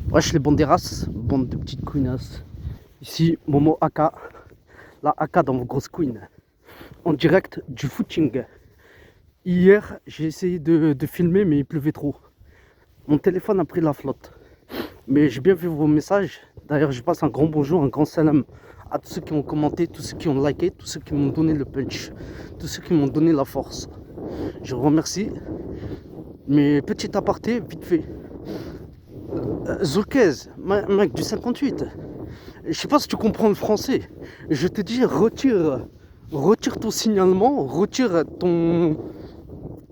Wesh les bandes des races, bande de petites queenasses. Ici Momo Aka, la Aka dans vos grosses queens. En direct du footing. Hier j'ai essayé de filmer mais il pleuvait trop. Mon téléphone a pris la flotte. Mais j'ai bien vu vos messages. D'ailleurs je passe un grand bonjour, un grand salam à tous ceux qui ont commenté, tous ceux qui ont liké, tous ceux qui m'ont donné le punch, tous ceux qui m'ont donné la force. Je vous remercie. Mais petit aparté, vite fait. Zulkez, mec du 58, je sais pas si tu comprends le français. Je te dis retire ton signalement, retire ton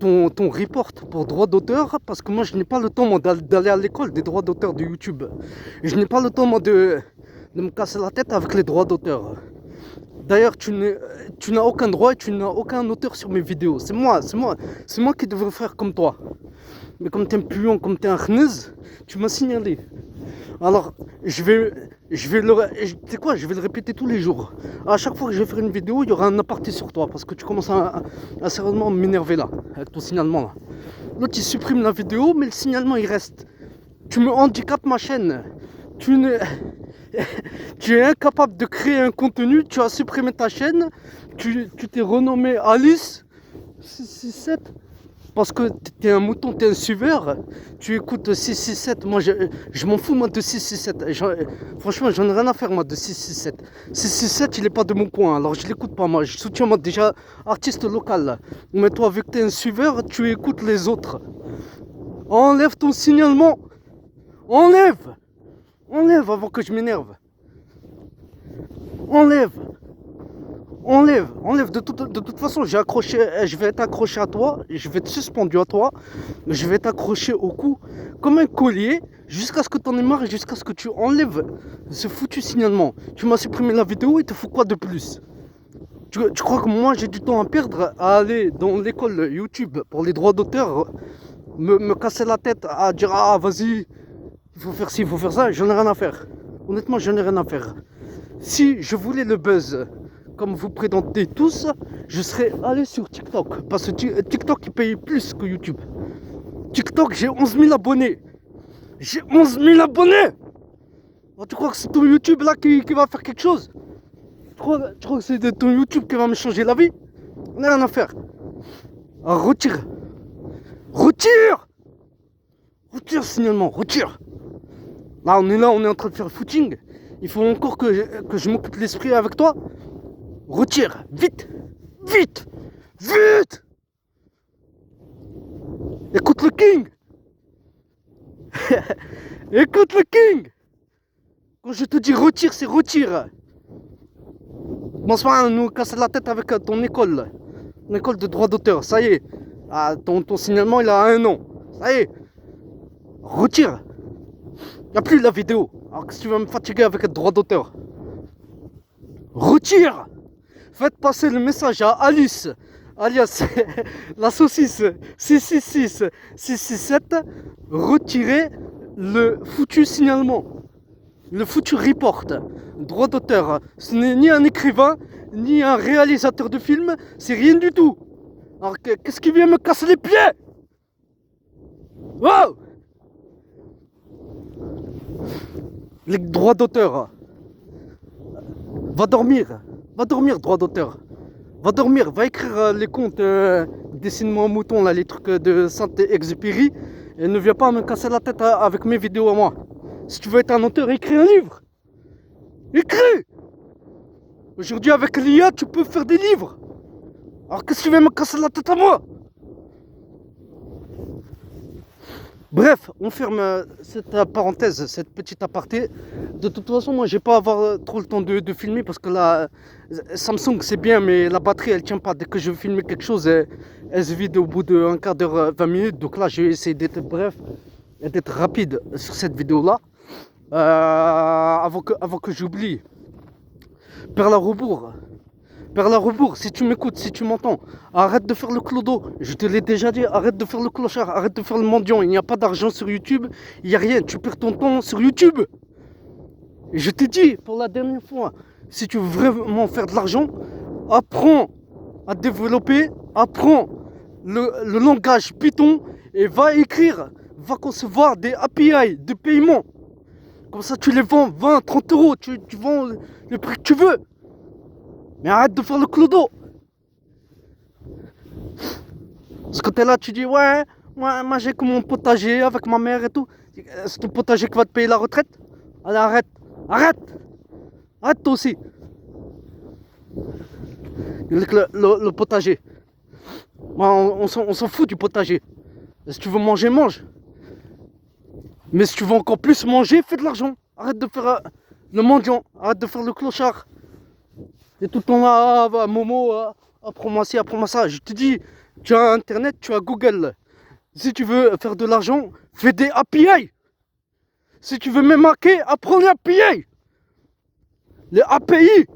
report pour droit d'auteur, parce que moi je n'ai pas le temps d'aller à l'école des droits d'auteur de YouTube. Je n'ai pas le temps moi de me casser la tête avec les droits d'auteur. D'ailleurs, tu n'as aucun droit et tu n'as aucun auteur sur mes vidéos. C'est moi qui devrais faire comme toi. Mais comme t'es un puant, comme t'es un chnez, tu m'as signalé. Alors, je vais tu sais quoi, je vais le répéter tous les jours. À chaque fois que je vais faire une vidéo, il y aura un aparté sur toi, parce que tu commences à sérieusement m'énerver là, avec ton signalement là. L'autre il supprime la vidéo, mais le signalement il reste. Tu me handicapes ma chaîne. Tu ne... tu es incapable de créer un contenu, tu as supprimé ta chaîne, tu t'es renommé Alice 667 parce que t'es un mouton, t'es un suiveur, tu écoutes 667, moi je m'en fous moi de 667, franchement j'en ai rien à faire moi de 667. 667 il est pas de mon coin, alors je l'écoute pas moi, je soutiens moi déjà artiste local. Mais toi vu que t'es un suiveur, tu écoutes les autres. Enlève ton signalement, enlève avant que je m'énerve. Enlève. De toute façon, je vais être accroché à toi, je vais être suspendu à toi, je vais t'accrocher au cou comme un collier jusqu'à ce que t'en aies marre et jusqu'à ce que tu enlèves ce foutu signalement. Tu m'as supprimé la vidéo, il te faut quoi de plus? Tu crois que moi j'ai du temps à perdre à aller dans l'école YouTube pour les droits d'auteur, me casser la tête à dire ah vas-y, il faut faire ci, il faut faire ça, j'en ai rien à faire. Honnêtement, j'en ai rien à faire. Si je voulais le buzz, comme vous prétendez tous, je serais allé sur TikTok. Parce que TikTok, il paye plus que YouTube. TikTok, j'ai 11 000 abonnés. J'ai 11 000 abonnés. Alors, tu crois que c'est ton YouTube là qui va faire quelque chose? Tu crois que c'est ton YouTube qui va me changer la vie? On n'a rien à faire. Alors, retire. Retire signalement, retire. Là, on est en train de faire le footing. Il faut encore que je m'occupe l'esprit avec toi. Retire, vite. Écoute le King. Écoute le King. Quand je te dis retire, c'est retire. Commence pas à nous casser la tête avec ton école. Ton école de droit d'auteur, ça y est. Ah, ton signalement, il a 1 an. Ça y est. Retire. Il n'y a plus la vidéo. Alors que si tu vas me fatiguer avec le droit d'auteur. Retire. Faites passer le message à Alice, alias la saucisse 666-667. Retirez le foutu signalement. Le foutu report. Droit d'auteur. Ce n'est ni un écrivain, ni un réalisateur de film. C'est rien du tout. Alors qu'est-ce qui vient me casser les pieds? Wow! Les droits d'auteur. Va dormir, droit d'auteur. Va dormir, va écrire les contes Dessine-moi un mouton, là, les trucs de Saint-Exupéry. Et ne viens pas me casser la tête avec mes vidéos à moi. Si tu veux être un auteur, écris un livre. Écris! Aujourd'hui, avec l'IA, tu peux faire des livres. Alors qu'est-ce que tu viens me casser la tête à moi? Bref, on ferme cette parenthèse, cette petite aparté. De toute façon, moi, je vais pas avoir trop le temps de filmer parce que la Samsung, c'est bien, mais la batterie, elle tient pas. Dès que je veux filmer quelque chose, elle se vide au bout d'un quart d'heure, 20 minutes. Donc là, je vais essayer d'être bref et d'être rapide sur cette vidéo-là. Avant que j'oublie. Perle à rebours, si tu m'écoutes, si tu m'entends, arrête de faire le clodo. Je te l'ai déjà dit, arrête de faire le clochard, arrête de faire le mendiant. Il n'y a pas d'argent sur YouTube, il n'y a rien. Tu perds ton temps sur YouTube. Et je t'ai dit pour la dernière fois, si tu veux vraiment faire de l'argent, apprends à développer, apprends le langage Python et va écrire, va concevoir des API de paiement. Comme ça, tu les vends 20, 30 euros. Tu vends le prix que tu veux. Mais arrête de faire le clodo. Parce que t'es là, tu dis, ouais, moi j'ai que mon potager avec ma mère et tout. C'est ton potager qui va te payer la retraite? Allez, arrête. Arrête. Arrête toi aussi. Le potager. Moi, on s'en fout du potager. Si tu veux manger, mange. Mais si tu veux encore plus manger, fais de l'argent. Arrête de faire le mendiant. Arrête de faire le clochard. Et tout le temps là, Momo, apprends-moi ci, apprends-moi ça. Je te dis, tu as Internet, tu as Google. Si tu veux faire de l'argent, fais des API. Si tu veux même marquer, apprends les API. Les API.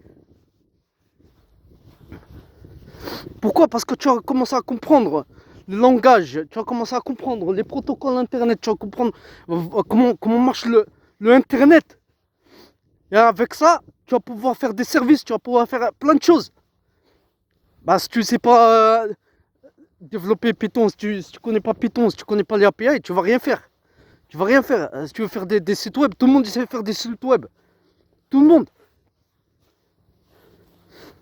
Pourquoi? Parce que tu as commencé à comprendre le langage, tu as commencé à comprendre les protocoles Internet, tu vas comprendre comment marche le Internet. Et avec ça, tu vas pouvoir faire des services, tu vas pouvoir faire plein de choses. Bah, si tu sais pas développer Python, si tu connais pas Python, si tu connais pas les API, tu vas rien faire. Tu vas rien faire. Si tu veux faire des sites web, tout le monde sait faire des sites web. Tout le monde.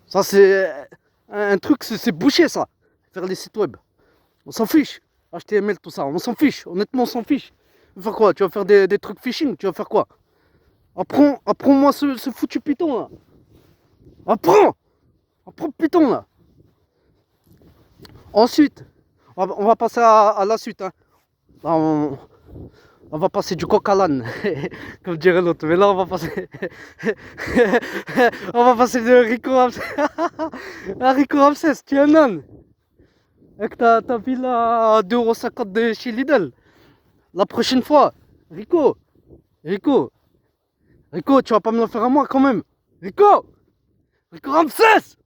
Ça, c'est un truc, c'est bouché, ça. Faire des sites web. On s'en fiche. HTML, tout ça, on s'en fiche. Honnêtement, on s'en fiche. Tu vas faire quoi? Tu vas faire des trucs phishing? Tu vas faire quoi? Apprends-moi ce foutu Python, là. Apprends Python, là. Ensuite, on va passer à la suite. Hein. Là, on va passer du coq à l'âne, comme dirait l'autre. Mais là, on va passer... on va passer de Rico Ramsès. À Rico Ramsès, tu es un âne. Avec ta villa à 2,50 € de chez Lidl. La prochaine fois, Rico, tu vas pas me le faire à moi quand même. Rico Ramsès.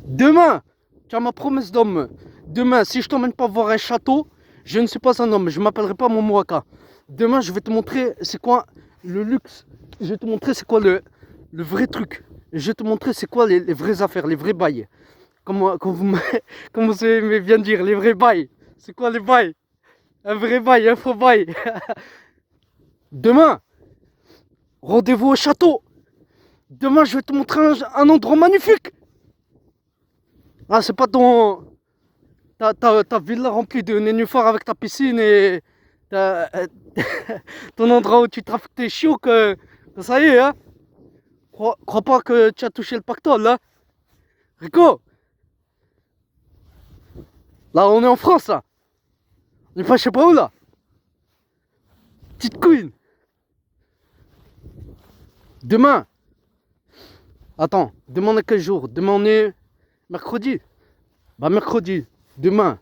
Demain, tu as ma promesse d'homme. Demain, si je t'emmène pas voir un château, je ne suis pas un homme. Je m'appellerai pas Momoaka. Demain, je vais te montrer c'est quoi le luxe. Je vais te montrer c'est quoi le vrai truc. Je vais te montrer c'est quoi les vraies affaires, les vrais bails. Comme vous aimez bien dire, les vrais bails. C'est quoi les bails? Un vrai bail, un faux bail. Demain, rendez-vous au château. Demain, je vais te montrer un endroit magnifique. Ah, c'est pas ta villa remplie de nénuphars avec ta piscine et ton endroit où tu trafiques tes chiots que ça y est, hein. Crois pas que tu as touché le pactole, là. Rico, là, on est en France, là. On est pas je sais pas où, là. Petite queen. Demain. Attends, demain on est quel jour? Demain on est mercredi. Bah mercredi, demain,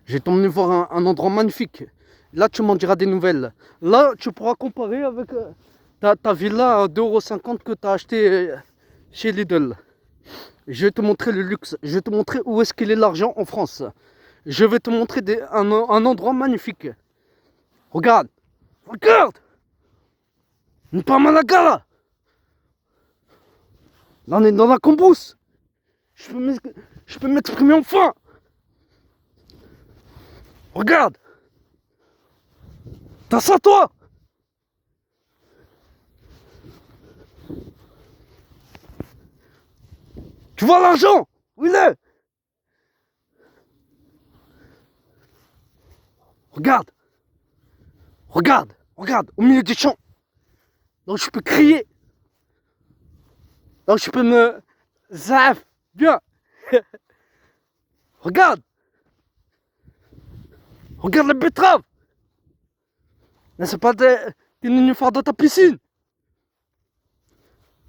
je vais t'emmener voir un endroit magnifique. Là tu m'en diras des nouvelles. Là tu pourras comparer avec ta villa à 2,50 € que tu as acheté chez Lidl. Je vais te montrer le luxe. Je vais te montrer où est-ce qu'il est l'argent en France. Je vais te montrer un endroit magnifique. Regarde. On n'est pas à Malaga là. Là on est dans la cambrousse. Je peux m'exprimer enfin. Regarde. T'as ça toi? Tu vois l'argent? Où il est? Regarde. Regarde. Au milieu des champs. Là où je peux crier. Là où je peux me... Zaf. Bien. Regarde. Regarde la betterave. Mais c'est pas des nénuphars dans ta piscine.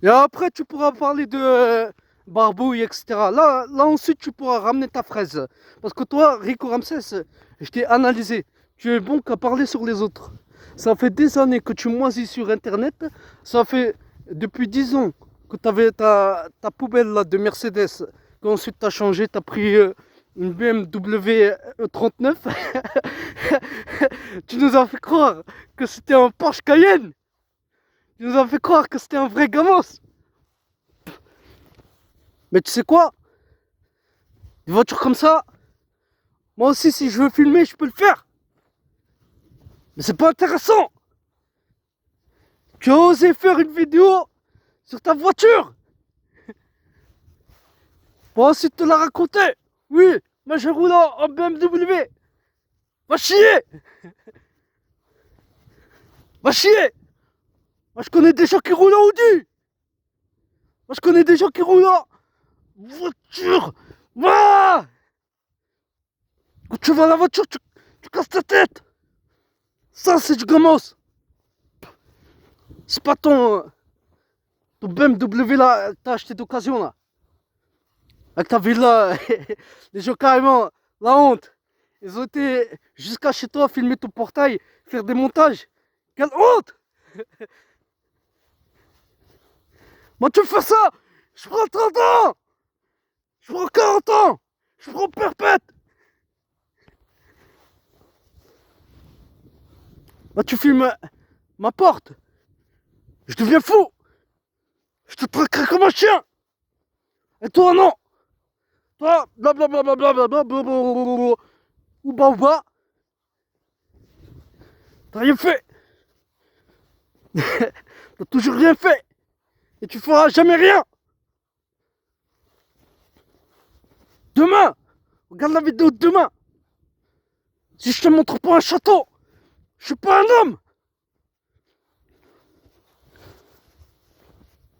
Et après, tu pourras parler de barbouille, etc. Là, ensuite, tu pourras ramener ta fraise. Parce que toi, Rico Ramsès, je t'ai analysé. Tu es bon qu'à parler sur les autres. Ça fait des années que tu moisis sur Internet. Ça fait depuis 10 ans que tu avais ta poubelle là, de Mercedes. Qu'ensuite, tu as changé, tu as pris une BMW E39. Tu nous as fait croire que c'était un Porsche Cayenne. Tu nous as fait croire que c'était un vrai gamos. Mais tu sais quoi? Des voitures comme ça, moi aussi si je veux filmer, je peux le faire. Mais c'est pas intéressant. Tu as osé faire une vidéo sur ta voiture pour ensuite te la raconter. Oui, moi je roule en BMW. Va chier. Va chier. Moi je connais des gens qui roulent en Audi. Moi je connais des gens qui roulent en voiture. Ah, quand tu vas à la voiture, tu casses ta tête. Ça c'est du gamos. C'est pas ton BMW là que t'as acheté d'occasion là. Avec ta villa, les gens carrément, la honte. Ils ont été jusqu'à chez toi filmer ton portail, faire des montages. Quelle honte! Moi tu fais ça, je prends 30 ans, je prends 40 ans, je prends perpète. Moi tu filmes ma porte, je deviens fou. Je te traquerai comme un chien. Et toi non. Toi, blablabla, ou bas, t'as rien fait. T'as toujours rien fait. Et tu feras jamais rien. Demain, regarde la vidéo de demain. Si je te montre pas un château, je suis pas un homme.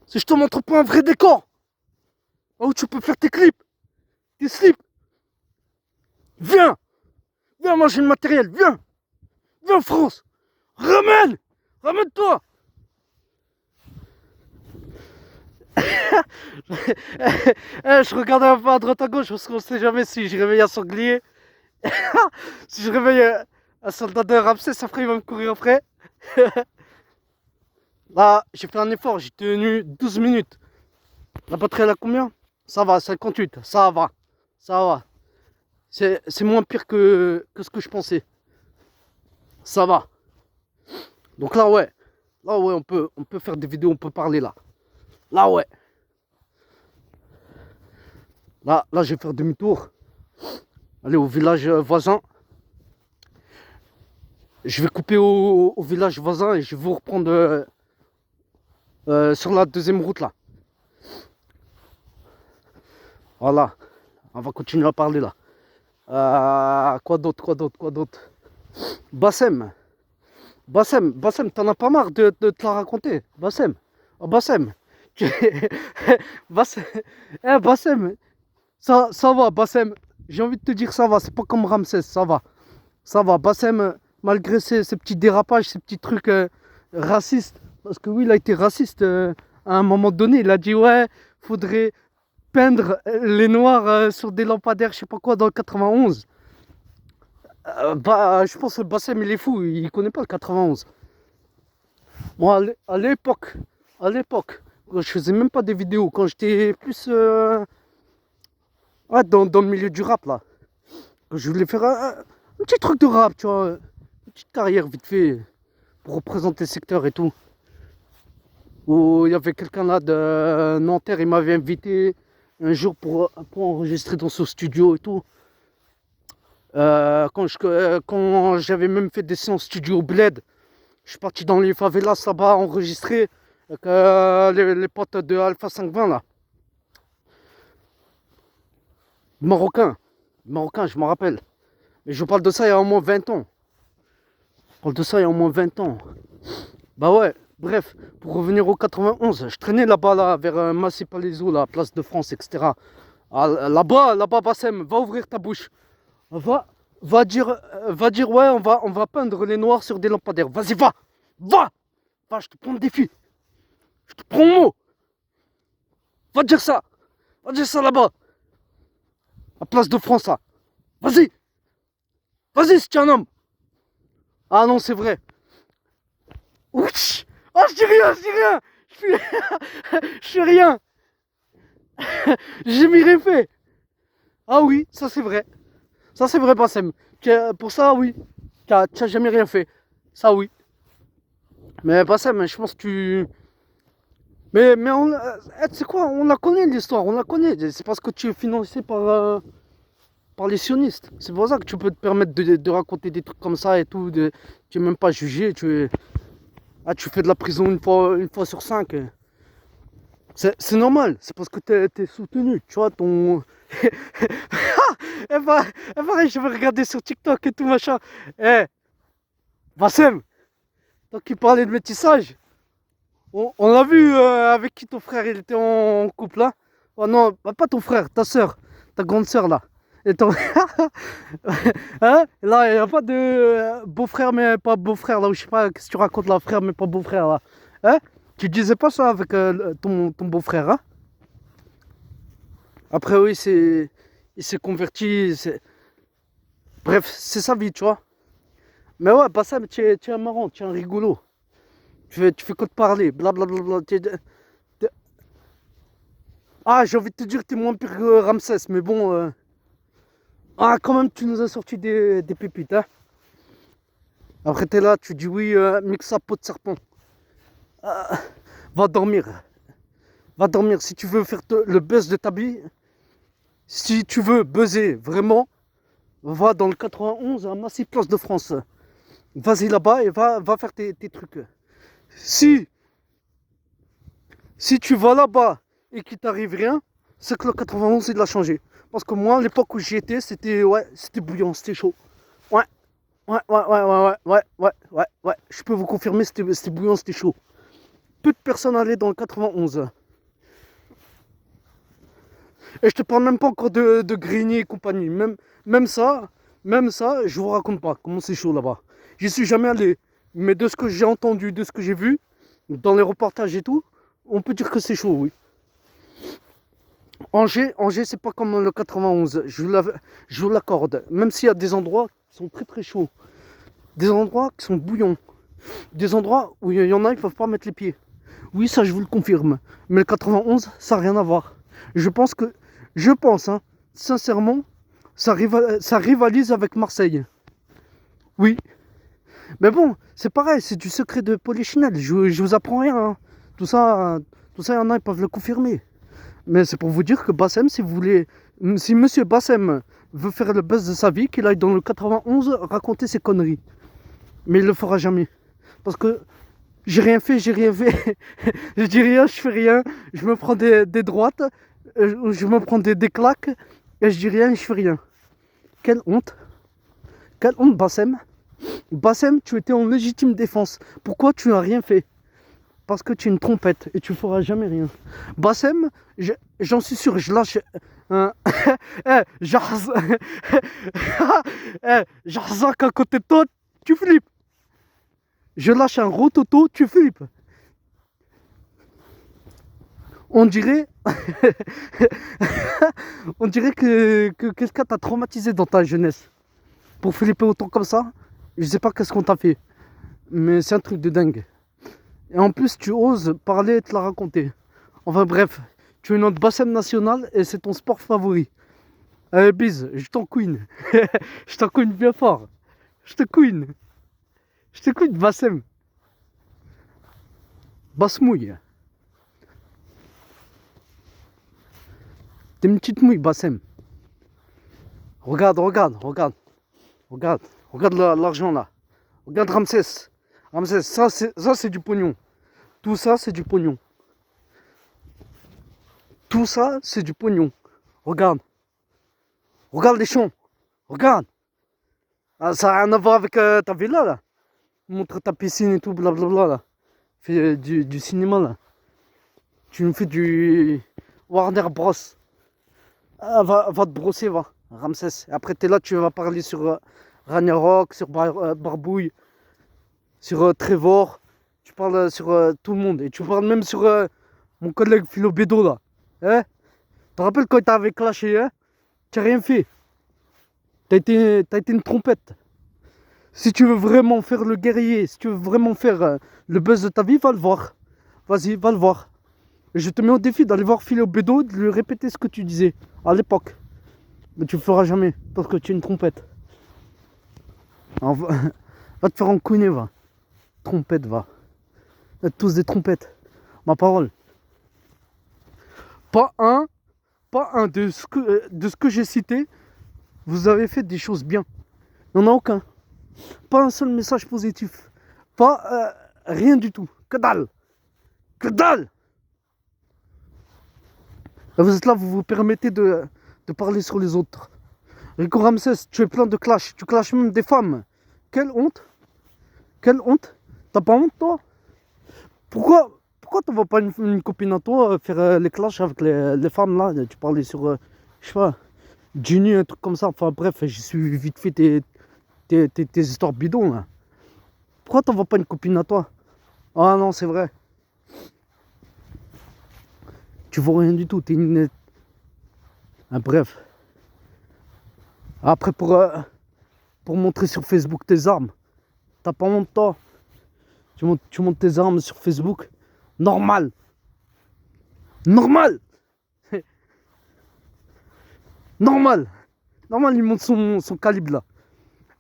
Si je te montre pas un vrai décor, là où tu peux faire tes clips, tes slips, viens, viens manger le matériel, viens en France, ramène-toi. Je regardais un peu à droite à gauche parce qu'on sait jamais si je réveille un sanglier. Si je réveille un soldat de Ramsès, après il va me courir après. Là, j'ai fait un effort, j'ai tenu 12 minutes. La batterie elle a combien? Ça va, 58, ça va. C'est moins pire que ce que je pensais. Ça va. Donc là ouais, on peut faire des vidéos, on peut parler là. Là ouais. Là je vais faire demi-tour. Aller au village voisin. Je vais couper au village voisin et je vais vous reprendre sur la deuxième route là. Voilà. On va continuer à parler là. Quoi d'autre? Bassem, t'en as pas marre de te la raconter. Bassem, oh, Bassem. Bassem, Bassem, ça va, Bassem. J'ai envie de te dire ça va, c'est pas comme Ramsès, ça va. Ça va, Bassem, malgré ses petits dérapages, ses petits trucs racistes. Parce que oui, il a été raciste à un moment donné. Il a dit ouais, faudrait peindre les noirs sur des lampadaires, je sais pas quoi, dans le 91. Je pense que Bassem il est fou, il connaît pas le 91. Moi à l'époque, quand je faisais même pas des vidéos, quand j'étais plus ouais, dans le milieu du rap là, quand je voulais faire un petit truc de rap, tu vois, une petite carrière vite fait pour représenter le secteur et tout. Où il y avait quelqu'un là de Nanterre, il m'avait invité un jour pour enregistrer dans son studio et tout. Quand j'avais même fait des séances studio au Bled, je suis parti dans les favelas là-bas enregistrer avec les potes de Alpha 520 là. Marocain, je m'en rappelle. Mais je parle de ça il y a au moins 20 ans. Bah ouais, bref, pour revenir au 91, je traînais là-bas là, vers Massy Palaiso, la place de France, etc. Ah, là-bas, Bassem, va ouvrir ta bouche. Va dire ouais, on va peindre les noirs sur des lampadaires. Vas-y, va, je te prends le défi. Je te prends mon mot. Va dire ça là-bas. La place de France là. Vas-y si tu es un homme. Ah non, c'est vrai. Ouch. Oh, je dis rien. Je fais rien. J'ai mis fait. Ah oui, ça c'est vrai. Bassem. Pour ça, oui. Tu n'as jamais rien fait. Ça, oui. Mais Bassem, je pense que tu... Mais tu sais quoi, on la connaît l'histoire, on la connaît. C'est parce que tu es financé par par les sionistes. C'est pour ça que tu peux te permettre de raconter des trucs comme ça et tout. Tu n'es même pas jugé. Tu fais de la prison une fois sur 5. C'est normal. C'est parce que t'es soutenu. Tu vois, ton. Pareil, je vais regarder sur TikTok et tout machin. Bassem, toi qui parlais de métissage, on l'a vu avec qui ton frère il était en couple là. Oh non, bah, pas ton frère, ta soeur, ta grande soeur là. Et ton... hein? Là, il n'y a pas de beau-frère mais pas beau-frère là, ou je sais pas, qu'est-ce que tu racontes là, frère mais pas beau-frère là. Hein? Tu disais pas ça avec ton beau-frère, hein? Après oui, il s'est converti, bref, c'est sa vie, tu vois. Mais ouais, pas ça, mais tu es un marrant, tu es un rigolo. Tu fais que de parler, blablabla. Ah, j'ai envie de te dire que t'es moins pire que Ramsès, mais bon. Ah, quand même, tu nous as sorti des pépites, hein. Après, t'es là, tu dis oui, mixe à peau de serpent. Ah, va dormir. Va dormir. Si tu veux faire le buzz de ta vie, si tu veux buzzer vraiment, va dans le 91 à Massy Place de France. Vas-y là-bas et va faire tes trucs. Si tu vas là-bas et qu'il t'arrive rien, c'est que le 91 il a changé. Parce que moi, à l'époque où j'y étais, c'était bouillant, c'était chaud. Ouais, ouais. Je peux vous confirmer, c'était bouillant, c'était chaud. Peu de personnes allaient dans le 91. Et je te parle même pas encore de Grigny et compagnie. Même ça, je vous raconte pas comment c'est chaud là-bas. J'y suis jamais allé. Mais de ce que j'ai entendu, de ce que j'ai vu, dans les reportages et tout, on peut dire que c'est chaud, oui. Angers, c'est pas comme le 91, je vous l'accorde. Même s'il y a des endroits qui sont très très chauds, des endroits qui sont bouillants, des endroits où il y en a, ils peuvent pas mettre les pieds. Oui, ça je vous le confirme. Mais le 91, ça n'a rien à voir. Je pense, hein, sincèrement, ça rivalise avec Marseille. Oui. Mais bon, c'est pareil, c'est du secret de Polichinelle. Je vous apprends rien, hein. Tout ça, il y en a, ils peuvent le confirmer. Mais c'est pour vous dire que Bassem, si monsieur Bassem veut faire le buzz de sa vie, qu'il aille dans le 91 raconter ses conneries. Mais il le fera jamais. Parce que j'ai rien fait. Je dis rien, je fais rien. Je me prends des droites, je me prends des claques, et je dis rien, je fais rien. Quelle honte. Quelle honte, Bassem. Bassem, tu étais en légitime défense. Pourquoi tu n'as rien fait? Parce que tu es une trompette et tu ne feras jamais rien. Bassem, j'en suis sûr, je lâche un... Jarzak à côté de toi, tu flippes. Je lâche un rototo, tu flippes. On dirait... On dirait que quelqu'un t'a traumatisé dans ta jeunesse. Pour flipper autant comme ça, je sais pas qu'est-ce qu'on t'a fait. Mais c'est un truc de dingue. Et en plus, tu oses parler et te la raconter. Enfin bref, tu es notre Bassem national et c'est ton sport favori. Allez, bise, je t'en couine. Je t'en couine bien fort. Je te couine. Je te couine, Bassem. Basse-mouille. T'es une petite mouille, Bassem. Regarde l'argent là. Regarde Ramsès. Ramsès, ça c'est du pognon. Tout ça c'est du pognon. Tout ça c'est du pognon. Regarde. Regarde les champs. Regarde. Ah, ça n'a rien à voir avec ta villa là. Montre ta piscine et tout, blablabla là. Fais du cinéma là. Tu nous fais du Warner Bros. Ah, va te brosser, va, Ramsès. Après, t'es là, tu vas parler sur Ragnarok, sur Barbouille, sur Trevor. Tu parles sur tout le monde. Et tu parles même sur mon collègue Philo Bédo là. Hein? Tu te rappelles quand il t'avait clashé, hein? Tu n'as rien fait. T'as été une trompette. Si tu veux vraiment faire le guerrier, si tu veux vraiment faire le buzz de ta vie, va le voir. Vas-y, va le voir. Et je te mets au défi d'aller voir Philo Bédo, de lui répéter ce que tu disais à l'époque. Mais tu le feras jamais, parce que tu es une trompette. Alors, va te faire encouiner, va. Trompette, va. Vous êtes tous des trompettes. Ma parole. Pas un de ce que j'ai cité vous avez fait des choses bien. Il n'y en a aucun. Pas un seul message positif. Pas rien du tout. Que dalle. Que dalle. Et vous êtes là, vous vous permettez de parler sur les autres. Rico Ramsès, tu es plein de clash. Tu clashes même des femmes. Quelle honte. Quelle honte. T'as pas honte, toi? Pourquoi t'envoies pas une copine à toi faire les clashs avec les femmes là? Tu parlais sur, je sais pas, Ginny, un truc comme ça. Enfin bref, j'ai suivi vite fait tes histoires bidons là. Pourquoi t'envoies pas une copine à toi? Ah non, c'est vrai. Tu vaux rien du tout, t'es une... Ah, bref. Après, pour montrer sur Facebook tes armes, t'as pas honte, toi? Tu montes tes armes sur Facebook. Normal. Normal. Normal. Normal, il monte son calibre là.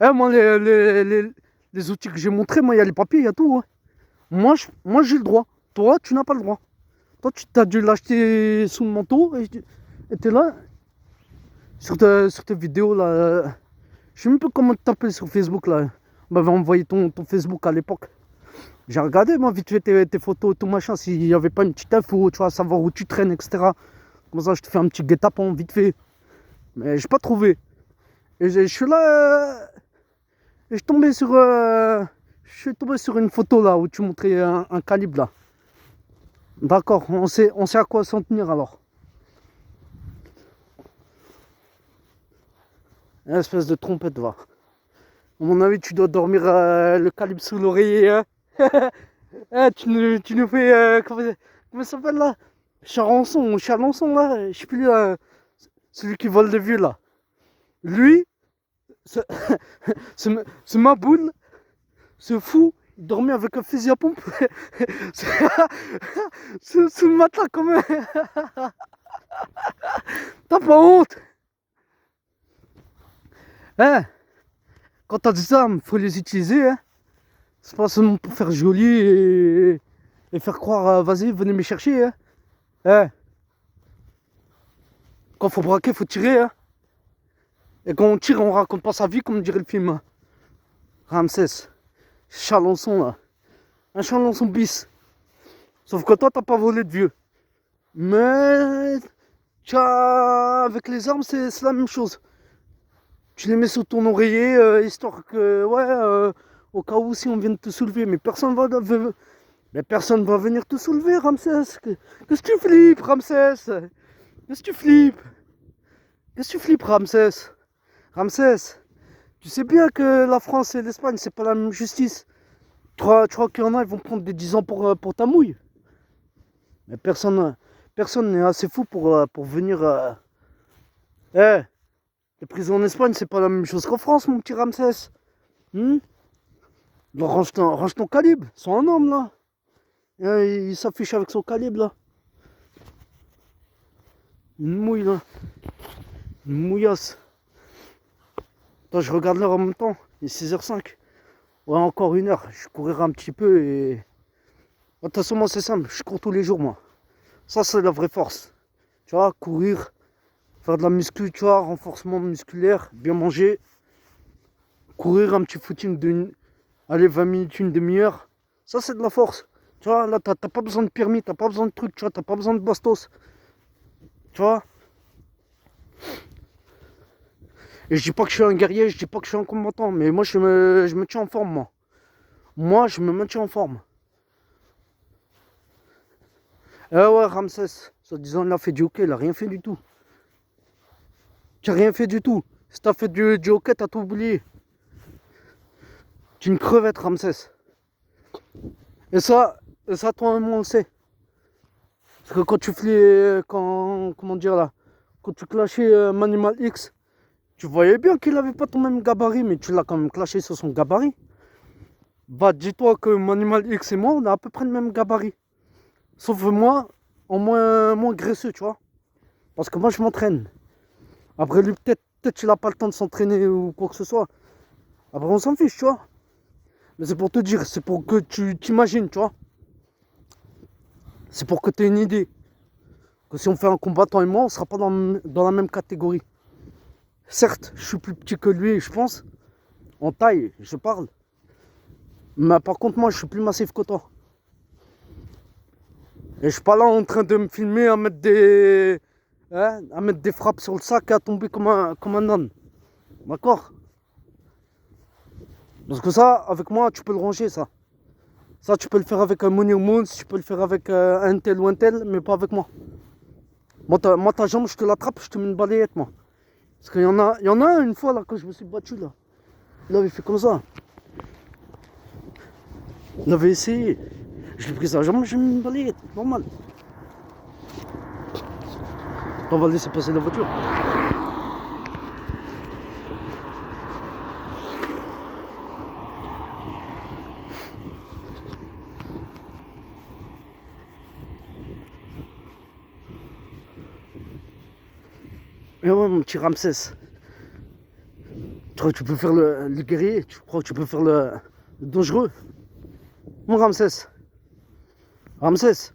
Eh, moi, les outils que j'ai montrés, moi, il y a les papiers, il y a tout. Hein. Moi, j'ai le droit. Toi, tu n'as pas le droit. Toi, tu t'as dû l'acheter sous le manteau et t'es là sur tes vidéos là. Je sais même pas comment t'appeler sur Facebook là. On m'avait envoyé ton Facebook à l'époque. J'ai regardé moi vite fait tes photos, tout machin, s'il n'y avait pas une petite info, tu vois, savoir où tu traînes, etc. Comme ça, je te fais un petit guet-apens vite fait. Mais j'ai pas trouvé. Et je suis là. Et je suis tombé sur une photo là où tu montrais un calibre là. D'accord, on sait à quoi s'en tenir alors. Une espèce de trompette, va. À mon avis, tu dois dormir le calibre sous l'oreiller. Hein. Eh, tu nous fais. Comment ça s'appelle là? Charançon là. Je sais plus, celui qui vole les vieux là. Lui, ce, ce Maboul, ce fou, il dormait avec un fusil à pompe. Sous le matelas quand même. T'as pas honte? Hein? Quand t'as des armes, faut les utiliser. Hein? C'est pas seulement pour faire joli et faire croire, vas-y, venez me chercher. Hein? Hein? Quand faut braquer, faut tirer. Hein? Et quand on tire, on raconte pas sa vie, comme dirait le film. Hein? Ramsès, Chalençon là. Un Chalençon bis. Sauf que toi, t'as pas volé de vieux. Mais avec les armes, c'est la même chose. Tu les mets sous ton oreiller, histoire que, ouais, au cas où si on vient de te soulever, mais personne va venir te soulever, Ramsès. Qu'est-ce que tu flippes, Ramsès? Qu'est-ce que tu flippes? Qu'est-ce que tu flippes, Ramsès? Ramsès, tu sais bien que la France et l'Espagne, c'est pas la même justice. Tu crois qu'il y en a, ils vont prendre des 10 ans pour ta mouille? Mais personne n'est assez fou pour venir... Eh, les prisons en Espagne, c'est pas la même chose qu'en France, mon petit Ramsès. Donc range ton calibre, c'est un homme là. Il s'affiche avec son calibre là. Une mouille là. Une mouillasse. Attends, je regarde l'heure en même temps. Il est 6h05. Ouais, encore une heure. Je courirai un petit peu et... De toute façon, moi c'est simple. Je cours tous les jours moi. Ça c'est la vraie force. Tu vois, courir, faire de la muscu, tu vois, renforcement musculaire, bien manger. Courir un petit footing allez, 20 minutes, une demi-heure. Ça c'est de la force. Tu vois, là t'as pas besoin de permis, t'as pas besoin de trucs, tu vois, t'as pas besoin de bastos. Tu vois. Et je dis pas que je suis un guerrier, je dis pas que je suis un combattant, mais moi je me tiens en forme, moi. Moi, je me maintiens en forme. Eh ouais, Ramsès, soi-disant, il a fait du hockey, il a rien fait du tout. Tu n'as rien fait du tout. Si t'as fait du hockey, t'as tout oublié. Tu es une crevette, Ramsès. Et ça, toi-même, on le sait. Parce que quand tu fais, comment dire là, quand tu clashais Manimal X, tu voyais bien qu'il avait pas ton même gabarit, mais tu l'as quand même clashé sur son gabarit. Bah, dis-toi que Manimal X et moi, on a à peu près le même gabarit. Sauf moi, en moins graisseux, tu vois. Parce que moi, je m'entraîne. Après, lui, peut-être qu'il n'a pas le temps de s'entraîner ou quoi que ce soit. Après, on s'en fiche, tu vois. Mais c'est pour te dire, c'est pour que tu t'imagines, tu vois. C'est pour que tu aies une idée. Que si on fait un combattant et moi, on sera pas dans la même catégorie. Certes, je suis plus petit que lui, je pense. En taille, je parle. Mais par contre, moi, je suis plus massif que toi. Et je suis pas là en train de me filmer à mettre des frappes sur le sac et à tomber comme un âne. D'accord? Parce que ça, avec moi, tu peux le ranger, ça. Ça, tu peux le faire avec un Money Moons, tu peux le faire avec un tel ou un tel, mais pas avec moi. Moi, ta jambe, je te l'attrape, je te mets une balayette, moi. Parce qu'il y en a une fois, là, quand je me suis battu, là. Il avait fait comme ça. Il avait essayé. Je lui ai pris sa jambe, je lui ai mis une balayette, normal. On va laisser passer la voiture. Et ouais, mon petit Ramsès. Tu crois que tu peux faire le guerrier? Tu crois que tu peux faire le dangereux? Mon Ramsès. Ramsès.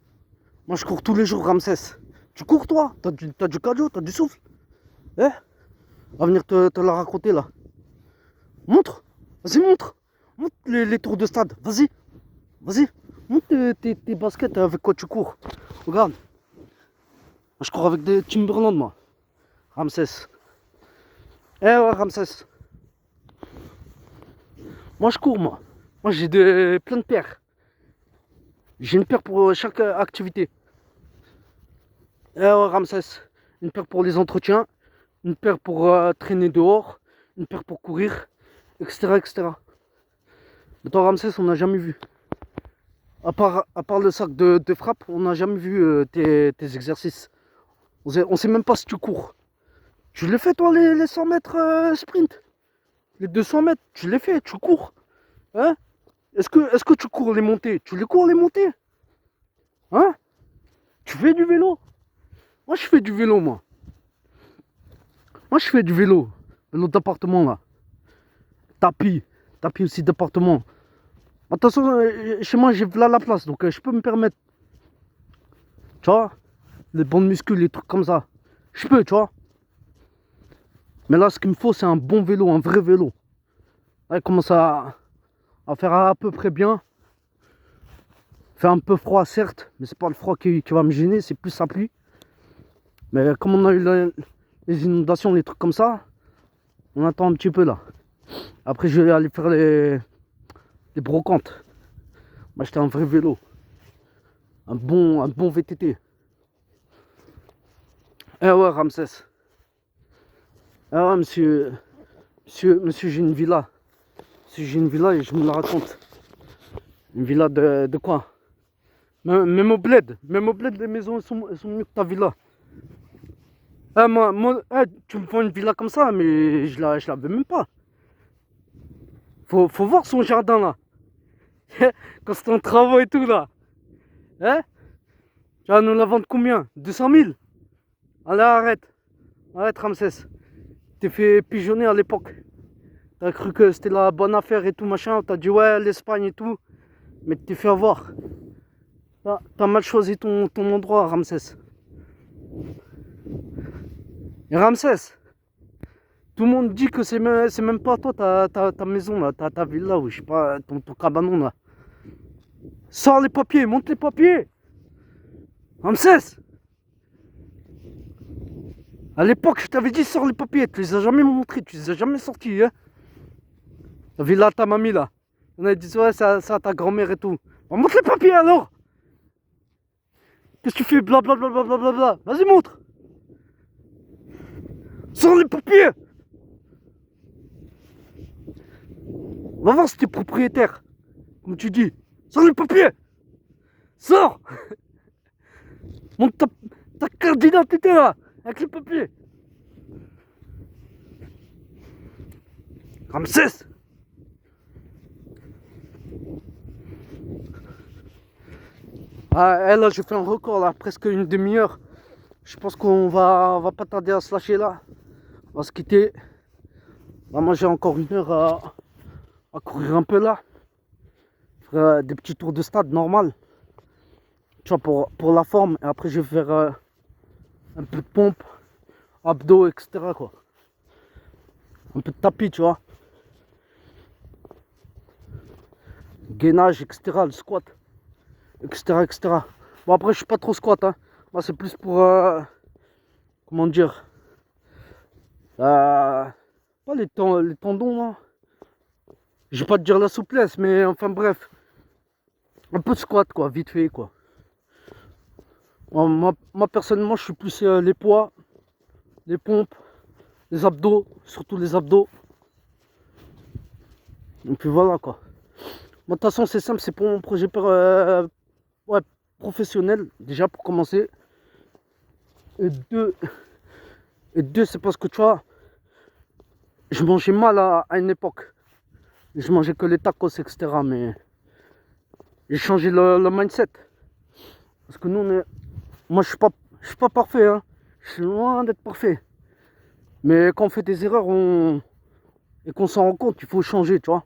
Moi, je cours tous les jours, Ramsès. Tu cours, toi? T'as du cardio? T'as du souffle? Hein? On va venir te la raconter, là. Montre. Vas-y, montre. Montre les tours de stade. Vas-y. Vas-y. Montre tes baskets avec quoi tu cours. Regarde. Moi, je cours avec des Timberland, moi. Ramsès. Eh ouais, Ramsès. Moi, je cours, moi. Moi, j'ai plein de paires. J'ai une paire pour chaque activité. Eh ouais, Ramsès. Une paire pour les entretiens. Une paire pour traîner dehors. Une paire pour courir. Etc. etc. Mais toi, Ramsès, on n'a jamais vu. À part le sac de frappe, on n'a jamais vu tes exercices. On sait même pas si tu cours. Tu les fais, toi, les 100 mètres sprint? Les 200 mètres, tu les fais, tu cours. Hein? Est-ce que tu cours les montées? Tu les cours les montées? Hein? Tu fais du vélo? Moi, je fais du vélo, moi. Moi, je fais du vélo. Vélo d'appartement, là. Tapis. Tapis aussi d'appartement. Attention, chez moi, j'ai là la place, donc je peux me permettre. Tu vois? Les bandes muscles, les trucs comme ça. Je peux, tu vois? Mais là, ce qu'il me faut, c'est un bon vélo, un vrai vélo. Là, il commence à faire à peu près bien. Fait un peu froid, certes, mais c'est pas le froid qui va me gêner, c'est plus sa pluie. Mais comme on a eu les inondations, les trucs comme ça, on attend un petit peu là. Après, je vais aller faire les brocantes. M'acheter un vrai vélo. Un bon VTT. Eh ouais, Ramsès. Eh ouais, monsieur, j'ai une villa. Monsieur, j'ai une villa et je me la raconte. Une villa de quoi? Même au bled, les maisons elles sont mieux que ta villa. Ah, tu me prends une villa comme ça, mais je la veux même pas. Faut voir son jardin là. Quand c'est en travaux et tout là. Hein? Tu vas nous la vendre combien? 200 000? Allez, arrête. Arrête, Ramsès. T'es fait pigeonner à l'époque. T'as cru que c'était la bonne affaire et tout machin. T'as dit ouais, l'Espagne et tout. Mais tu t'es fait avoir. T'as mal choisi ton endroit, Ramsès. Et Ramsès, tout le monde dit que c'est même pas toi ta maison là, ta villa ou je sais pas, ton cabanon là. Sors les papiers, monte les papiers. Ramsès, à l'époque je t'avais dit sors les papiers, tu les as jamais montrés, tu les as jamais sortis. Hein. La villa à ta mamie là. On a dit ouais, ça à ta grand-mère et tout. Bon, montre les papiers alors. Qu'est-ce que tu fais? Blablabla. Vas-y, montre. Sors les papiers. On va voir si t'es propriétaire. Comme tu dis. Sors les papiers. Sors. Montre ta carte d'identité là. Avec les papiers. Ramsès. Ah, là, je fais un record là, presque une demi-heure. Je pense qu'on va pas tarder à se lâcher là. On va se quitter. On va manger encore une heure à courir un peu là. Faire des petits tours de stade normal. Tu vois, pour la forme. Et après, je vais faire un peu de pompe, abdos, etc. quoi. Un peu de tapis, tu vois. Gainage, etc. Le squat, etc. etc. Bon, après, je suis pas trop squat, hein. Moi, c'est plus pour, comment dire, pas les tendons, là. Je vais pas te dire la souplesse, mais enfin, bref. Un peu de squat, quoi, vite fait, quoi. Moi, personnellement, je suis plus les poids, les pompes, les abdos, surtout les abdos. Et puis voilà, quoi. Moi, de toute façon, c'est simple, c'est pour mon projet ouais, professionnel, déjà, pour commencer. Et deux, c'est parce que, tu vois, je mangeais mal à une époque. Je mangeais que les tacos, etc. Mais j'ai changé le mindset. Parce que nous, moi, je suis pas parfait, hein. Je suis loin d'être parfait. Mais quand on fait des erreurs, et qu'on s'en rend compte, il faut changer, tu vois.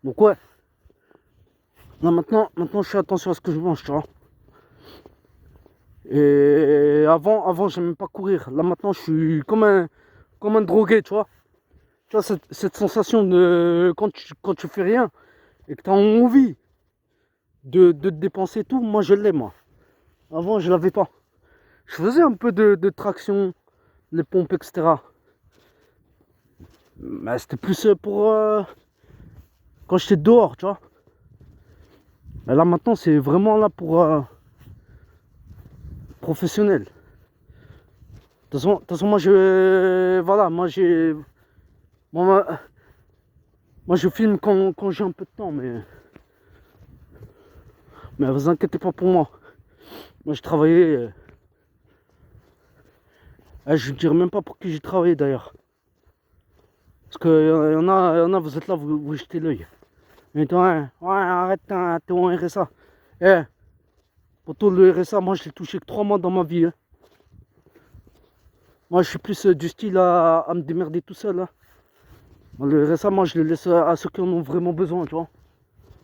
Donc ouais. Là maintenant, je fais attention à ce que je mange, tu vois. Et avant, j'aimais même pas courir. Là maintenant, je suis comme un drogué, tu vois. Tu vois, cette sensation de quand tu fais rien et que tu as envie de te dépenser tout, moi je l'ai, moi. Avant, je l'avais pas. Je faisais un peu de traction, les pompes, etc. Mais c'était plus pour quand j'étais dehors, tu vois. Mais là maintenant, c'est vraiment là pour professionnel. De toute façon, moi je. Voilà, moi, moi je filme quand j'ai un peu de temps, mais vous inquiétez pas pour moi. Moi j'ai travaillé. Je ne dirais même pas pour qui j'ai travaillé d'ailleurs. Parce qu'il y en a, vous êtes là, vous jetez l'œil. Et toi, ouais, arrête, t'es en RSA. Eh, pour le RSA, moi je l'ai touché que 3 mois dans ma vie. Hein. Moi je suis plus du style à me démerder tout seul. Hein. Le RSA, moi je le laisse à ceux qui en ont vraiment besoin, tu vois.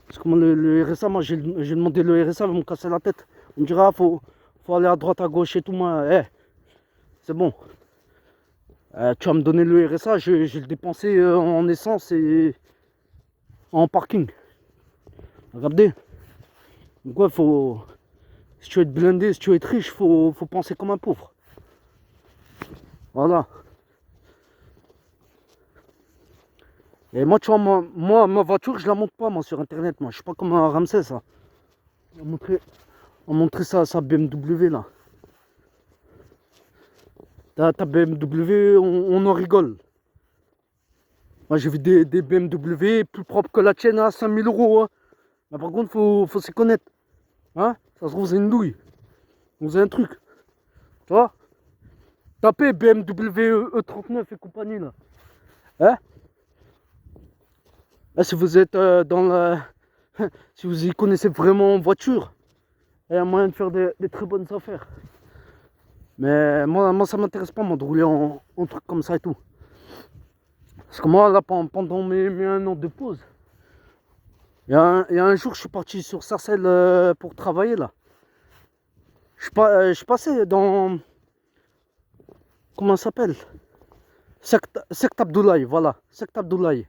Parce que moi, le RSA, moi j'ai demandé le RSA, ils vont me casser la tête. On me dira, faut aller à droite, à gauche et tout. Moi, c'est bon. Tu vas me donner le RSA, je vais le dépenser en essence et en parking. Regardez. Donc ouais, si tu veux être blindé, si tu veux être riche, faut penser comme un pauvre. Voilà. Et moi, tu vois, ma voiture, je la montre pas, moi, sur Internet. Moi, je suis pas comme un Ramsès, ça. On montrer ça, sa BMW, là. Ta BMW, on en rigole. Moi, j'ai vu des BMW plus propres que la tienne à 5000 euros. Hein. Mais par contre, faut s'y connaître. Hein? Ça se trouve, c'est une douille. Vous avez un truc. Tu vois? Tapez BMW E39 et compagnie, là. Hein? Là, si vous êtes dans la... si vous y connaissez vraiment en voiture, il y a moyen de faire des très bonnes affaires. Mais moi ça m'intéresse pas, moi, de rouler en truc comme ça et tout. Parce que moi, là, pendant mes 1 an de pause, il y a un jour, je suis parti sur Sarcelles pour travailler, là. Je suis passé dans... Comment ça s'appelle? Sect Abdoulaye, voilà. Sect Abdoulaye.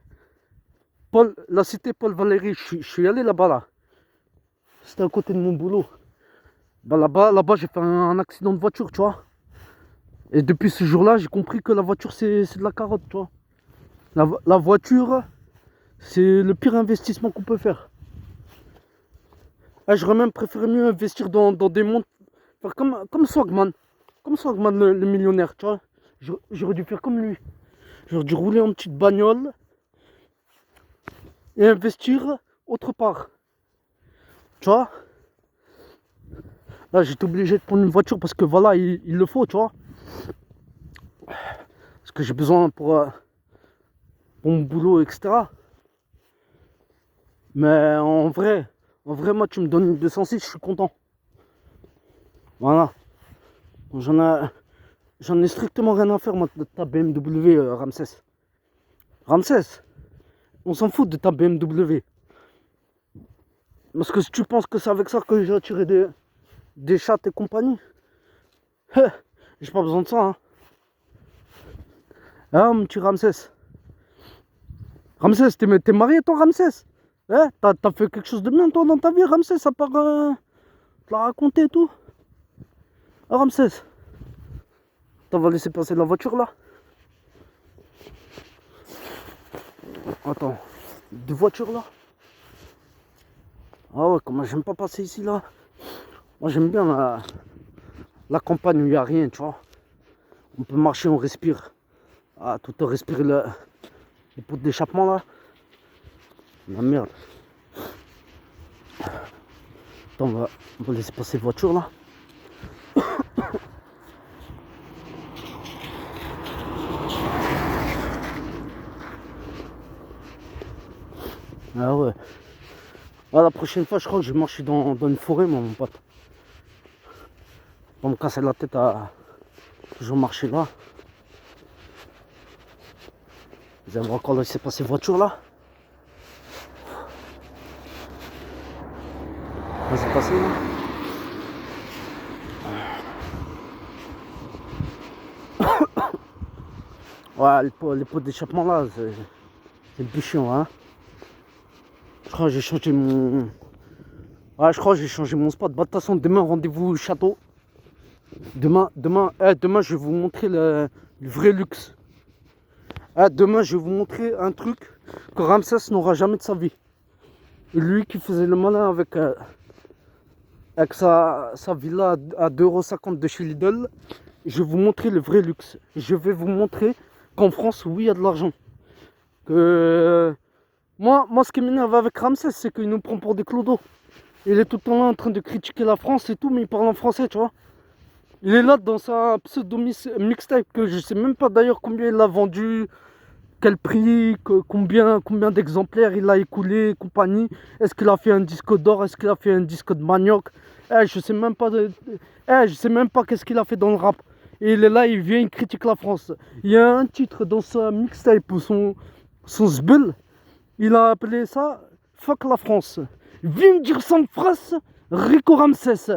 La cité Paul Valéry, je suis allé là-bas, là. C'était à côté de mon boulot. Bah, là-bas, j'ai fait un accident de voiture, tu vois. Et depuis ce jour-là, j'ai compris que la voiture, c'est de la carotte, tu vois. La voiture, c'est le pire investissement qu'on peut faire. J'aurais même préféré mieux investir dans des montres. Faire comme Swagman. Comme Swagman, le millionnaire, tu vois. J'aurais dû faire comme lui. J'aurais dû rouler en petite bagnole et investir autre part. Tu vois. Là, j'étais obligé de prendre une voiture parce que voilà, il le faut, tu vois. Parce que j'ai besoin pour mon boulot, etc. Mais en vrai, moi, tu me donnes une 206, je suis content. Voilà. J'en ai strictement rien à faire, moi, de ta BMW, Ramsès. Ramsès, on s'en fout de ta BMW. Parce que si tu penses que c'est avec ça que j'ai attiré des chattes et compagnie, j'ai pas besoin de ça. Hein. Ah, mon petit Ramsès. Ramsès, t'es marié toi, Ramsès? Hein? T'as fait quelque chose de bien toi dans ta vie, Ramsès, à part te la raconter et tout? Ah, Ramsès, t'as va laisser passer la voiture là? Attends, deux voitures là? Ah ouais, comment j'aime pas passer ici là? Moi j'aime bien la campagne où il n'y a rien, tu vois. On peut marcher, on respire. Ah, tout à respirer les pots d'échappement là. La merde. Attends, on va laisser passer les voitures là. Ah ouais. Ah, la prochaine fois, je crois que je vais marcher dans une forêt, moi, mon pote. Pour me casser la tête à toujours marcher là. Vous allez voir encore laisser passer les voitures là. Vas-y, passer là. Ouais, les pots d'échappement là, c'est le plus chiant, hein. Je crois que j'ai changé mon... Ouais, je crois que j'ai changé mon spot. Bah, de toute façon, demain, rendez-vous au château. Demain, je vais vous montrer le vrai luxe. Demain, je vais vous montrer un truc que Ramsès n'aura jamais de sa vie. Et lui qui faisait le malin avec sa villa à 2,50 € de chez Lidl, je vais vous montrer le vrai luxe. Je vais vous montrer qu'en France, oui, il y a de l'argent. Que moi, ce qui m'énerve avec Ramsès, c'est qu'il nous prend pour des clodos. Il est tout le temps là en train de critiquer la France et tout, mais il parle en français, tu vois. Il est là dans sa pseudo mixtape que je sais même pas d'ailleurs combien il a vendu, quel prix, combien d'exemplaires il a écoulé, compagnie. Est-ce qu'il a fait un disque d'or, est-ce qu'il a fait un disque de manioc? Je sais même pas, je sais même pas qu'est-ce qu'il a fait dans le rap. Et il est là, il vient, il critique la France. Il y a un titre dans sa mixtape ou son zbel, il a appelé ça Fuck la France. Viens me dire ça en face, Rico Ramsès.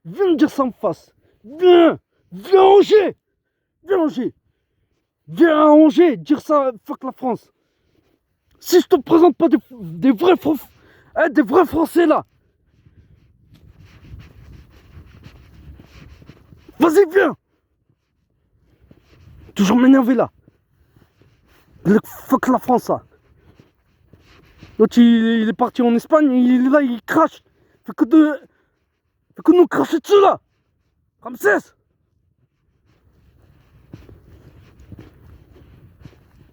Viens me dire ça en face. Viens, viens à Angers, viens à Angers. Viens à Angers, dire ça, fuck la France. Si je te présente pas des vrais Français là, vas-y viens. Toujours m'énerver là. Fuck la France là. L'autre il est parti en Espagne, il est là, il crache. Fait que nous cracher dessus là. Ramsès.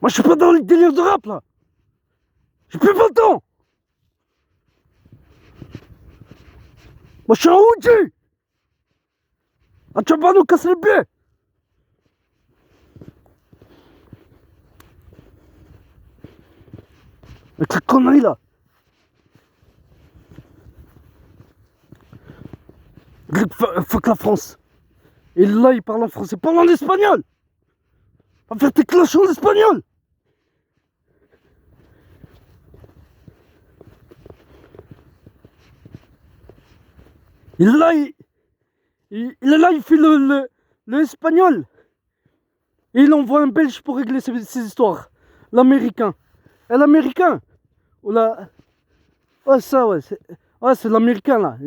Moi je suis pas dans les délires de rap là. J'ai plus 20 ans. Moi je suis un OG. Ah tu vas pas nous casser les pieds. Avec cette connerie là. Fuck la France. Et là il parle en français. Parle en espagnol. Va faire tes cloches en espagnol. Et là il est là, il fait le espagnol. Et il envoie un belge pour régler ses histoires. L'américain. Et l'américain. Ou la... Ouais, ça, ouais. C'est l'américain, là.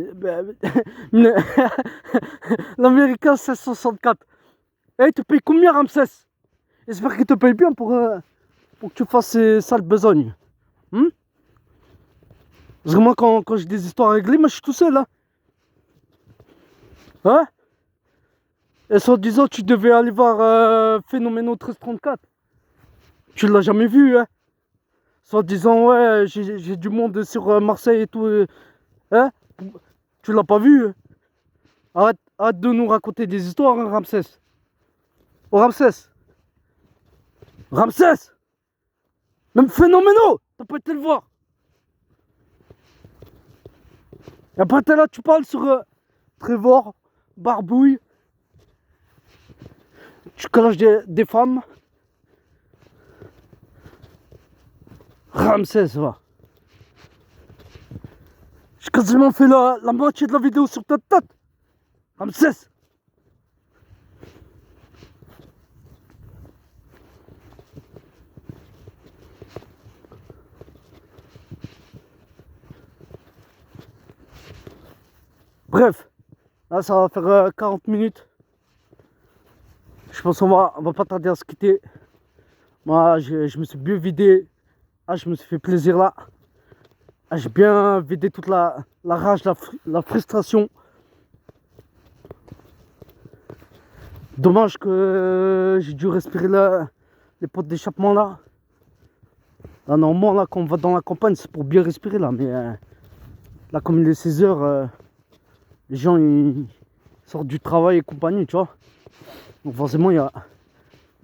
L'américain, c'est 64. Et il te paye combien, Ramsès? J'espère qu'il te paye bien pour que tu fasses ces sales besognes. Parce que moi, quand j'ai des histoires à régler, moi, je suis tout seul, là. Hein? Et soi-disant, tu devais aller voir Phénoméno 1334. Tu l'as jamais vu, hein? Soi-disant, ouais, j'ai du monde sur Marseille et tout. Hein? Tu l'as pas vu? Hein? Arrête de nous raconter des histoires, hein, Ramsès. Oh, Ramsès! Ramsès! Même Phénoméno! T'as pas été le voir! Et après, t'es là, tu parles sur Trevor, Barbouille. Tu clashes des femmes. Ramsès, va. J'ai quasiment fait la moitié de la vidéo sur ta tête. Ramsès. Bref, là ça va faire 40 minutes. Je pense qu'on va pas tarder à se quitter. Moi, je me suis bien vidé. Ah, je me suis fait plaisir là. Ah, j'ai bien vidé toute la rage, la frustration. Dommage que j'ai dû respirer les potes d'échappement là. Là, normalement, là, quand on va dans la campagne, c'est pour bien respirer là. Mais là, comme il est 16h, les gens ils sortent du travail et compagnie, tu vois. Donc forcément, il y a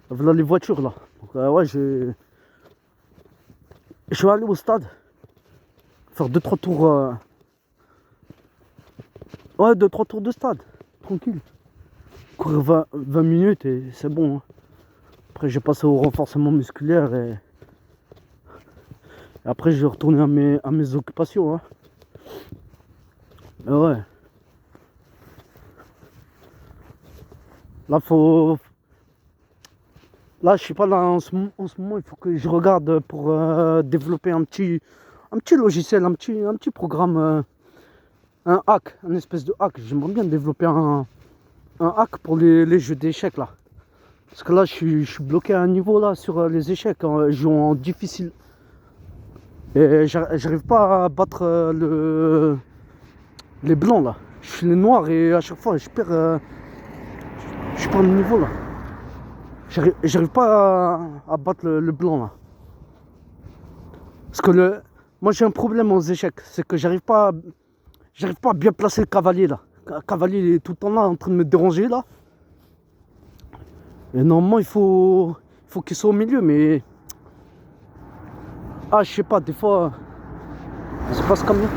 voilà les voitures là. Donc ouais, je suis allé au stade. Faire 2-3 tours. Ouais, 2-3 tours de stade. Tranquille. Courir 20 minutes et c'est bon. Hein. Après, j'ai passé au renforcement musculaire et après, je vais retourner à mes occupations. Hein. Mais ouais. Là, là, je sais pas, là, en ce moment, il faut que je regarde pour développer un petit logiciel, un petit programme, un hack, un espèce de hack. J'aimerais bien développer un hack pour les jeux d'échecs, là. Parce que là, je suis bloqué à un niveau, là, sur les échecs, je joue en difficile. Et j'arrive pas à battre les blancs, là. Je suis les noirs et à chaque fois, je perds le niveau, là. J'arrive pas à battre le blanc là. Parce que moi j'ai un problème aux échecs, c'est que j'arrive pas à bien placer le cavalier là. Le cavalier il est tout le temps là en train de me déranger là. Et normalement il faut qu'il soit au milieu, mais ah je sais pas, des fois ça se passe comme ça.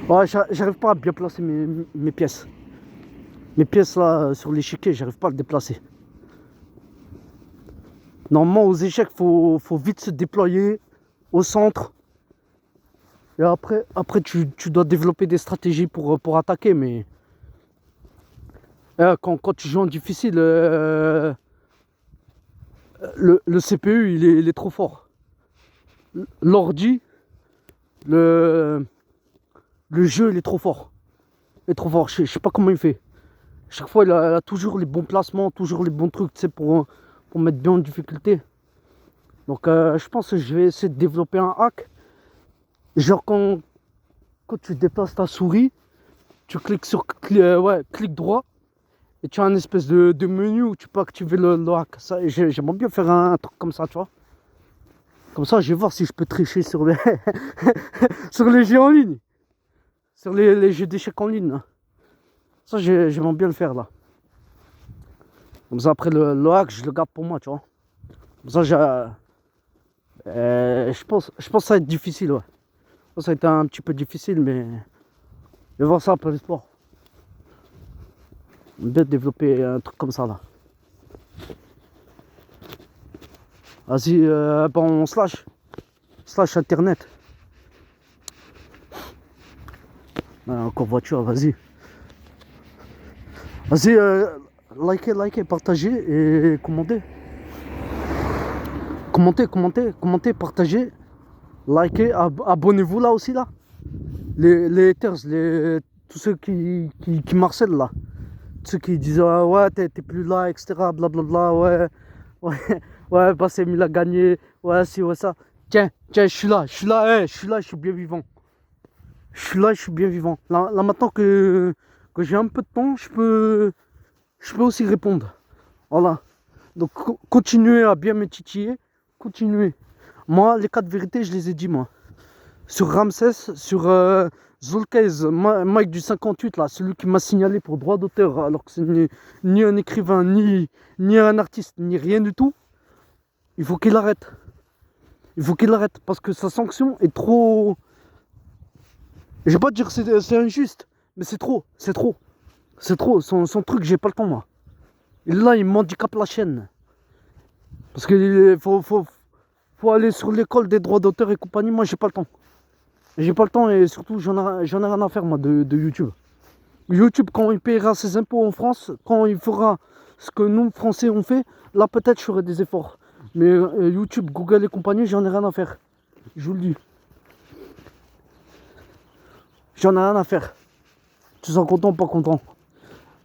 Ouais, j'arrive pas à bien placer mes pièces. Mes pièces là sur l'échiquier, j'arrive pas à le déplacer. Normalement aux échecs, faut vite se déployer au centre. Et après tu dois développer des stratégies pour attaquer, mais quand tu joues en difficile, le CPU il est trop fort. L'ordi, le jeu il est trop fort. Il est trop fort, je sais pas comment il fait. Chaque fois il a toujours les bons placements, toujours les bons trucs, tu sais, pour mettre bien en difficulté. Donc je pense que je vais essayer de développer un hack. Genre quand tu déplaces ta souris, tu cliques sur clic droit et tu as un espèce de menu où tu peux activer le hack. J'aimerais bien faire un truc comme ça, tu vois. Comme ça, je vais voir si je peux tricher sur les sur les jeux en ligne, sur les jeux d'échecs en ligne. Là. Ça, j'aimerais bien le faire là. Comme ça, après le hack, je le garde pour moi, tu vois. Comme ça, je pense que ça va être difficile, ouais. Ça va être un petit peu difficile, mais je vais voir ça après le sport. On va bien développer un truc comme ça là. Vas-y, bon, on slash internet. Encore voiture, vas-y. Vas-y, likez, partagez et commentez. Commentez, partagez, likez, abonnez-vous là aussi là. Les haters, tous ceux qui marcellent là. Ceux qui disent ah, ouais t'es plus là, etc. Blablabla, ouais, bah c'est Mila gagné, ouais si, ouais ça. Tiens, je suis là, je suis bien vivant. Je suis là, je suis bien vivant. Là maintenant que j'ai un peu de temps, je peux aussi répondre. Voilà. Donc continuez à bien me titiller, continuez. Moi, les 4 vérités, je les ai dit moi. Sur Ramsès, sur Zolkez, Mike du 58, là, celui qui m'a signalé pour droit d'auteur, alors que c'est ni un écrivain, ni un artiste, ni rien du tout. Il faut qu'il arrête. Il faut qu'il arrête, parce que sa sanction est trop... Je vais pas dire que c'est injuste, mais c'est trop. Son truc, j'ai pas le temps, moi. Et là, il m'handicape la chaîne. Parce qu'il faut aller sur l'école des droits d'auteur et compagnie. Moi, j'ai pas le temps. J'ai pas le temps et surtout, j'en ai rien à faire, moi, de YouTube. YouTube, quand il paiera ses impôts en France, quand il fera ce que nous, Français, on fait, là, peut-être, je ferai des efforts. Mais YouTube, Google et compagnie, j'en ai rien à faire. Je vous le dis. J'en ai rien à faire. Tu sens content ou pas content?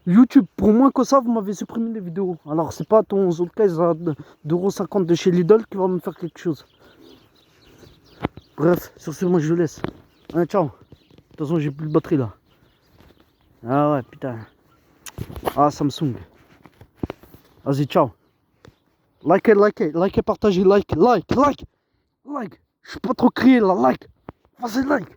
YouTube, pour moins que ça, vous m'avez supprimé les vidéos. Alors, c'est pas ton Zolkais à 2,50€ de chez Lidl qui va me faire quelque chose. Bref, sur ce, moi je vous laisse. Hein, ciao. De toute façon, j'ai plus de batterie là. Ah ouais, putain. Ah, Samsung. Vas-y, ciao. Likez, partagez, like. Je suis pas trop crié là, like. Vas-y, like.